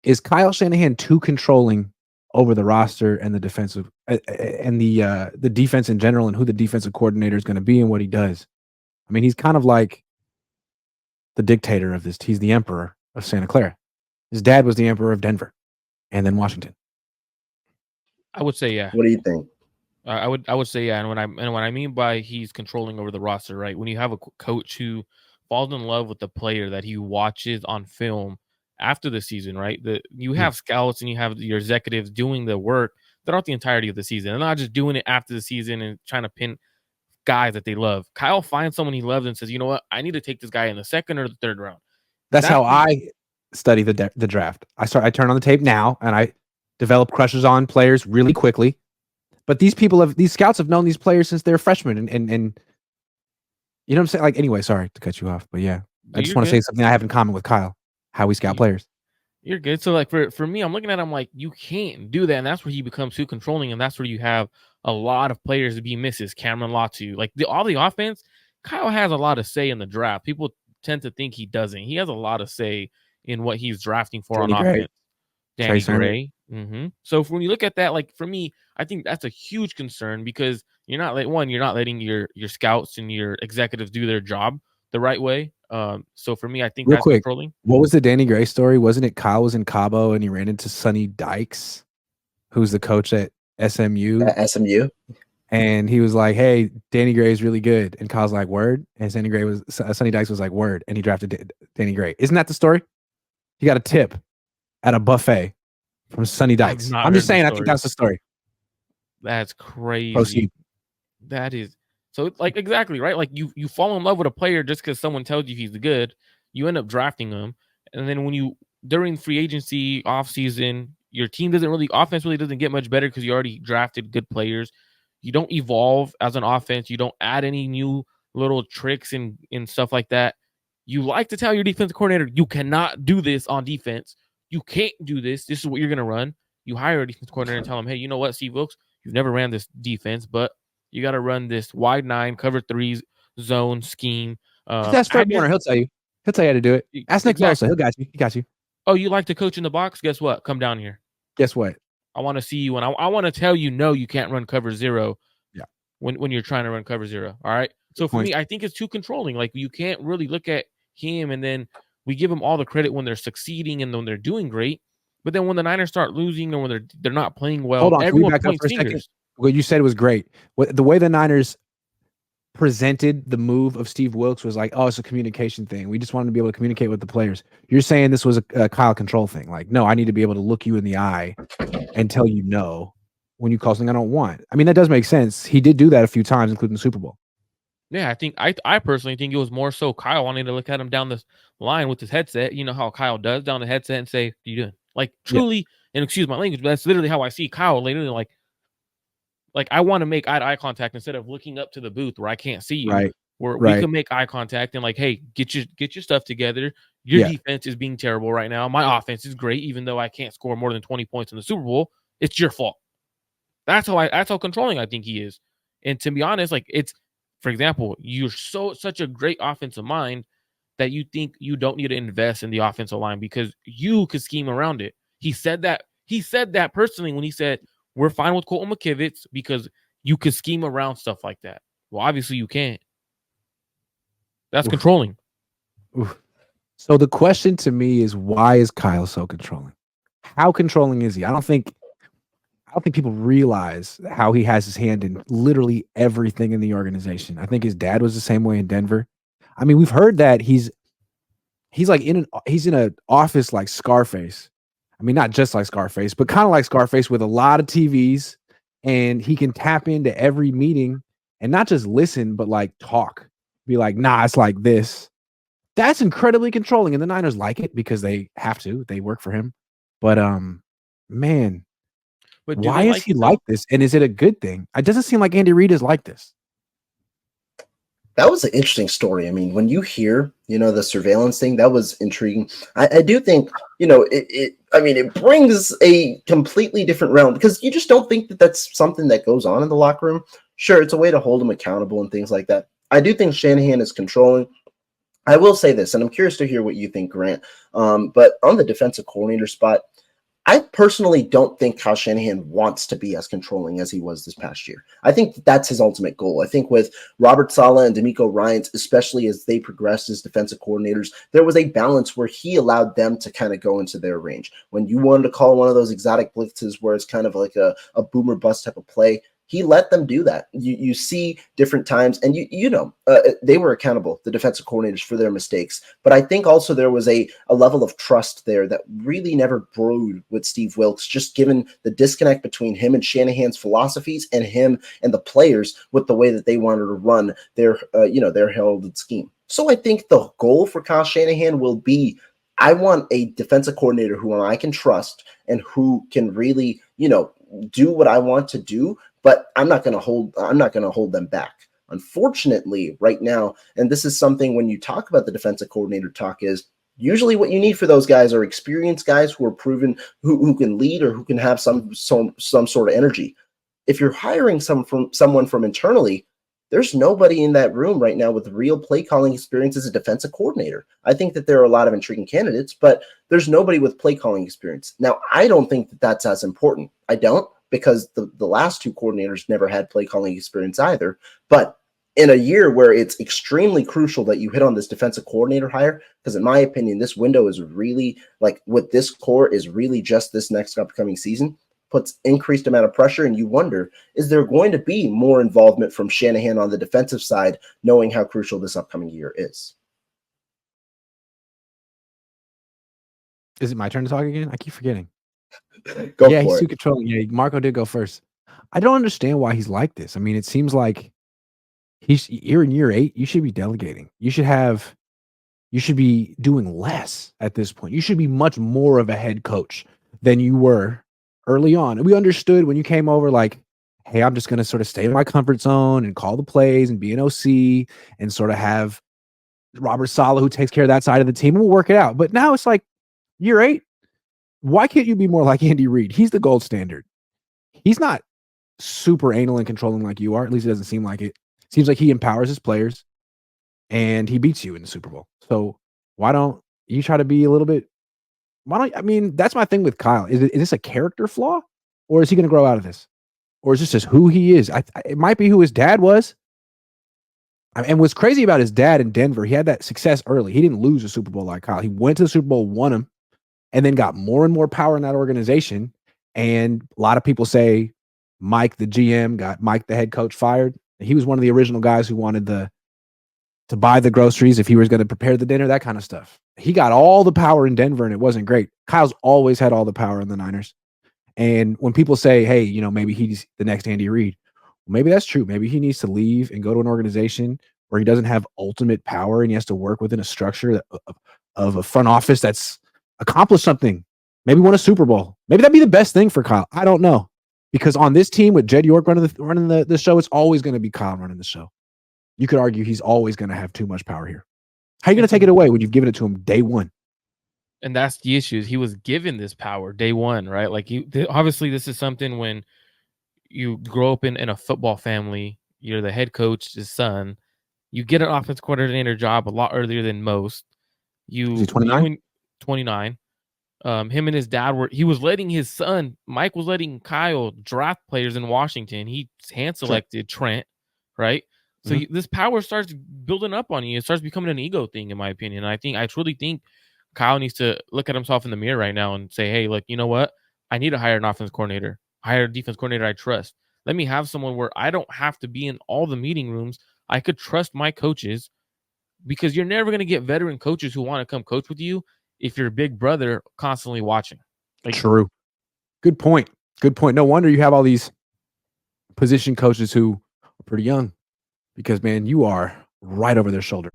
Is Kyle Shanahan too controlling over the roster and the defensive and the defense in general and who the defensive coordinator is going to be and what he does? I mean, he's kind of like the dictator of this. He's the emperor of Santa Clara. His dad was the emperor of Denver and then Washington. I would say yeah. What do you think? I would say yeah. And what I mean by he's controlling over the roster, right? When you have a coach who falls in love with the player that he watches on film after the season, right? You have scouts and you have your executives doing the work throughout the entirety of the season, and not just doing it after the season and trying to pin guys that they love. Kyle finds someone he loves and says, you know what, I need to take this guy in the second or the third round. That's how I study the draft. I turn on the tape now and I develop crushes on players really quickly. But these scouts have known these players since they're freshmen, and you know what I'm saying? Like, anyway, sorry to cut you off, but yeah, I just want to say something I have in common with Kyle, how we scout players. You're good. So like for me, I'm looking at him like, you can't do that, and that's where he becomes too controlling, and that's where you have a lot of players to be misses. Cameron Latu, like all the offense, Kyle has a lot of say in the draft. People tend to think he doesn't. He has a lot of say in what he's drafting for on offense. Danny Gray. So when you look at that, like for me, I think that's a huge concern because you're not letting your scouts and your executives do their job the right way. So for me, I think that's controlling. What was the Danny Gray story? Wasn't it Kyle was in Cabo and he ran into Sonny Dykes, who's the coach at SMU? SMU. And he was like, "Hey, Danny Gray is really good." And Kyle's like, "Word." And Sonny Dykes was like, "Word." And he drafted Danny Gray. Isn't that the story? He got a tip at a buffet from Sonny Dykes. I'm just saying, I think that's the story. That's crazy. Proceed. That is so, like, exactly right. Like you fall in love with a player just because someone tells you he's good. You end up drafting him, and then when during free agency off season, your team offense really doesn't get much better because you already drafted good players. You don't evolve as an offense. You don't add any new little tricks and stuff like that. You like to tell your defensive coordinator, you cannot do this on defense. You can't do this. This is what you're going to run. You hire a defense coordinator and tell him, hey, you know what, Steve Wilkes, you've never ran this defense, but you got to run this wide 9, cover 3 zone scheme. That's Fred Warner. He'll tell you. He'll tell you how to do it. Ask Nick Bosa. He'll got you. He got you. Oh, you like to coach in the box? Guess what? Come down here. Guess what? I want to see you, and I want to tell you, no, you can't run cover 0. Yeah. When you're trying to run cover 0. All right. So for me, I think it's too controlling. Like you can't really look at him and then we give them all the credit when they're succeeding and when they're doing great. But then when the Niners start losing or when they're not playing well, hold on, everyone back points up for a fingers. Second? What you said was great. The way the Niners presented the move of Steve Wilkes was like, oh, it's a communication thing. We just wanted to be able to communicate with the players. You're saying this was a Kyle control thing. Like, no, I need to be able to look you in the eye and tell you no when you call something I don't want. I mean, that does make sense. He did do that a few times, including the Super Bowl. Yeah, I personally think it was more so Kyle wanting to look at him down the line with his headset. You know how Kyle does, down the headset and say, "What are you doing?" Like truly, and excuse my language, but that's literally how I see Kyle. Literally, like I want to make eye contact instead of looking up to the booth where I can't see you. Right. Where we can make eye contact and like, hey, get your stuff together. Your defense is being terrible right now. My offense is great, even though I can't score more than 20 points in the Super Bowl. It's your fault. That's how controlling I think he is. And to be honest, like it's. For example, you're such a great offensive mind that you think you don't need to invest in the offensive line because you could scheme around it. He said that personally when he said, we're fine with Colton McKivitz because you could scheme around stuff like that. Well, obviously you can't. That's controlling. So the question to me is, why is Kyle so controlling? How controlling is he? I don't think people realize how he has his hand in literally everything in the organization. I think his dad was the same way in Denver. I mean, we've heard that he's like in an office like Scarface. I mean, not just like Scarface, but kind of like Scarface with a lot of TVs, and he can tap into every meeting and not just listen, but like talk. Be like, nah, it's like this. That's incredibly controlling, and the Niners like it because they have to. They work for him. But man. But why is he like this? And is it a good thing? It doesn't seem like Andy Reid is like this. That was an interesting story. I mean, when you hear, the surveillance thing, that was intriguing. I do think, it brings a completely different realm because you just don't think that that's something that goes on in the locker room. Sure, it's a way to hold him accountable and things like that. I do think Shanahan is controlling. I will say this, and I'm curious to hear what you think, Grant. But on the defensive coordinator spot, I personally don't think Kyle Shanahan wants to be as controlling as he was this past year. I think that's his ultimate goal. I think with Robert Saleh and D'Amico Ryans, especially as they progressed as defensive coordinators, there was a balance where he allowed them to kind of go into their range. When you wanted to call one of those exotic blitzes where it's kind of like a boomer bust type of play, he let them do that. You see different times, and they were accountable, the defensive coordinators, for their mistakes. But I think also there was a level of trust there that really never brewed with Steve Wilks, just given the disconnect between him and Shanahan's philosophies and him and the players with the way that they wanted to run their heralded scheme. So I think the goal for Kyle Shanahan will be, I want a defensive coordinator who I can trust and who can really, do what I want to do, but I'm not going to hold them back. Unfortunately, right now, and this is something when you talk about the defensive coordinator talk, is usually what you need for those guys are experienced guys who are proven, who can lead or who can have some sort of energy. If you're hiring someone from internally, there's nobody in that room right now with real play calling experience as a defensive coordinator. I think that there are a lot of intriguing candidates, but there's nobody with play calling experience. Now, I don't think that that's as important. I don't, because the last two coordinators never had play calling experience either. But in a year where it's extremely crucial that you hit on this defensive coordinator hire, because in my opinion, this window is really, like, with this core is really just this next upcoming season, puts increased amount of pressure, and you wonder, is there going to be more involvement from Shanahan on the defensive side, knowing how crucial this upcoming year is? Is it my turn to talk again? I keep forgetting. Go Yeah, for he's it. too controlling. Yeah, Marco did go first. I don't understand why he's like this. I mean, it seems like you're in year 8. You should be delegating. You should be doing less at this point. You should be much more of a head coach than you were early on. And we understood when you came over, like, hey, I'm just going to sort of stay in my comfort zone and call the plays and be an OC and sort of have Robert Saleh who takes care of that side of the team, and we'll work it out. But now it's like year 8. Why can't you be more like Andy Reid? He's the gold standard. He's not super anal and controlling like you are. At least it doesn't seem like it. Seems like he empowers his players and he beats you in the Super Bowl. So why don't you try to be a little bit? I mean, that's my thing with Kyle. Is this a character flaw, or is he going to grow out of this, or is this just who he is? It might be who his dad was. And what's crazy about his dad in Denver, he had that success early. He didn't lose a Super Bowl like Kyle. He went to the Super Bowl, won him, and then got more and more power in that organization. And a lot of people say Mike, the GM, got Mike, the head coach, fired. He was one of the original guys who wanted to buy the groceries if he was going to prepare the dinner, that kind of stuff. He got all the power in Denver, and it wasn't great. Kyle's always had all the power in the Niners. And when people say, hey, maybe he's the next Andy Reid, well, maybe that's true. Maybe he needs to leave and go to an organization where he doesn't have ultimate power and he has to work within a structure of a front office that's accomplished something. Maybe won a Super Bowl. Maybe that'd be the best thing for Kyle. I don't know. Because on this team with Jed York running the show, it's always going to be Kyle running the show. You could argue he's always going to have too much power here. How are you going to take it away when you've given it to him day one? And that's the issue. He was given this power day one, right? Like, obviously this is something when you grow up in a football family, you're the head coach's son, you get an offense coordinator job a lot earlier than most. Is he 29? 29. Him and his dad he was letting his son, Mike was letting Kyle draft players in Washington. He hand selected Trent, right? So this power starts building up on you. It starts becoming an ego thing, in my opinion. And I truly think Kyle needs to look at himself in the mirror right now and say, hey, look, you know what? I need to hire an offense coordinator, hire a defense coordinator I trust. Let me have someone where I don't have to be in all the meeting rooms. I could trust my coaches, because you're never going to get veteran coaches who want to come coach with you if you're big brother constantly watching. True. Good point. Good point. No wonder you have all these position coaches who are pretty young, because, man, you are right over their shoulder.